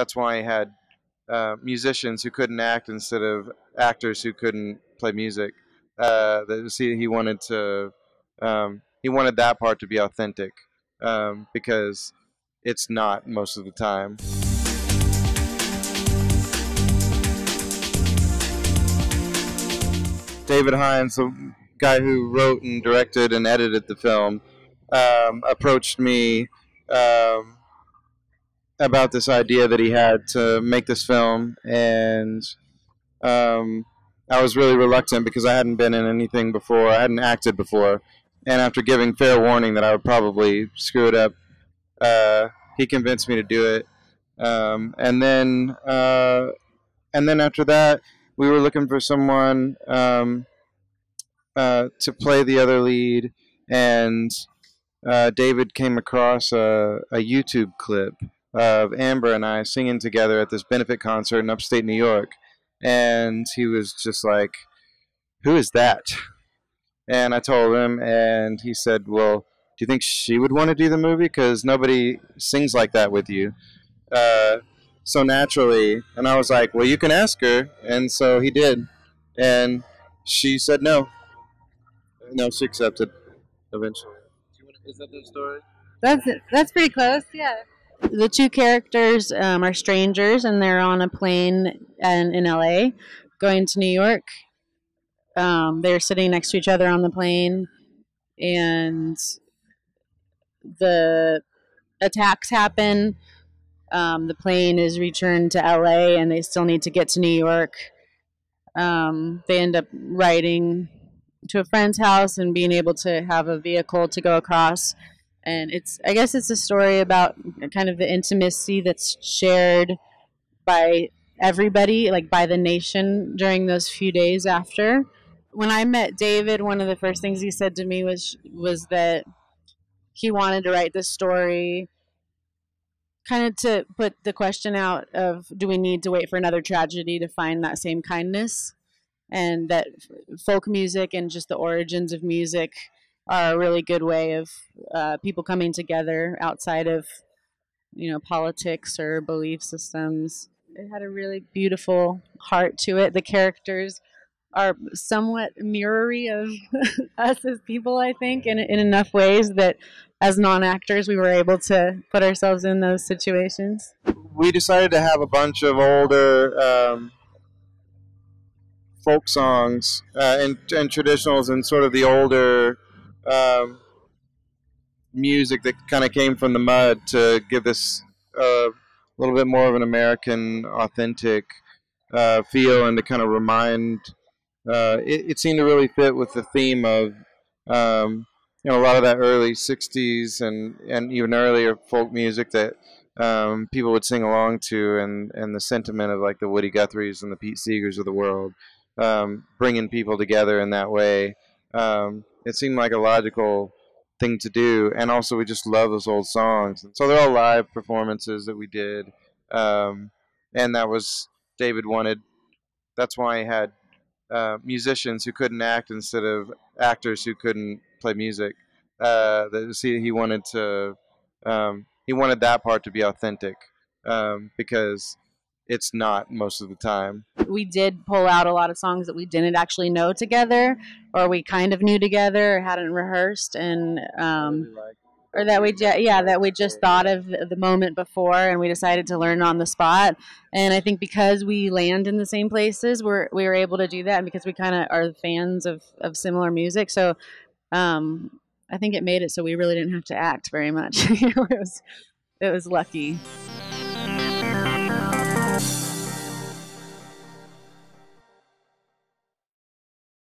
That's why he had musicians who couldn't act instead of actors who couldn't play music. He wanted that part to be authentic, because it's not most of the time. David Hines, the guy who wrote and directed and edited the film, approached me about this idea that he had to make this film, and I was really reluctant because I hadn't been in anything before. I hadn't acted before, and after giving fair warning that I would probably screw it up, he convinced me to do it. And then after that, we were looking for someone to play the other lead, and David came across a YouTube clip of Amber and I singing together at this benefit concert in upstate New York, and he was just like, "Who is that?" And I told him, and he said, "Well, do you think she would want to do the movie? Because nobody sings like that with you." So naturally, and I was like, "Well, you can ask her," and so he did, and she said no. No, she accepted eventually. Is that the story? That's pretty close. Yeah. The two characters are strangers, and they're on a plane in LA going to New York. They're sitting next to each other on the plane, and the attacks happen. The plane is returned to LA, and they still need to get to New York. They end up riding to a friend's house and being able to have a vehicle to go across. And I guess it's a story about kind of the intimacy that's shared by everybody, like by the nation during those few days after. When I met David, one of the first things he said to me was that he wanted to write this story kind of to put the question out of, do we need to wait for another tragedy to find that same kindness? And that folk music and just the origins of music are a really good way of people coming together outside of, politics or belief systems. It had a really beautiful heart to it. The characters are somewhat mirrory of us as people, I think, in enough ways that as non-actors we were able to put ourselves in those situations. We decided to have a bunch of older folk songs and traditionals and sort of the older music that kind of came from the mud to give this a little bit more of an American, authentic feel, and to kind of remind. It seemed to really fit with the theme of a lot of that early '60s and even earlier folk music that people would sing along to, and the sentiment of like the Woody Guthries and the Pete Seegers of the world, bringing people together in that way. It seemed like a logical thing to do, and also we just love those old songs. And so they're all live performances that we did, and that was David wanted. That's why he had musicians who couldn't act instead of actors who couldn't play music. He wanted that part to be authentic, because it's not most of the time. We did pull out a lot of songs that we didn't actually know together, or we kind of knew together or hadn't rehearsed, and or that we just thought of the moment before, and we decided to learn on the spot. And I think because we land in the same places, we were able to do that, and because we kind of are fans of similar music, so I think it made it so we really didn't have to act very much. It was lucky.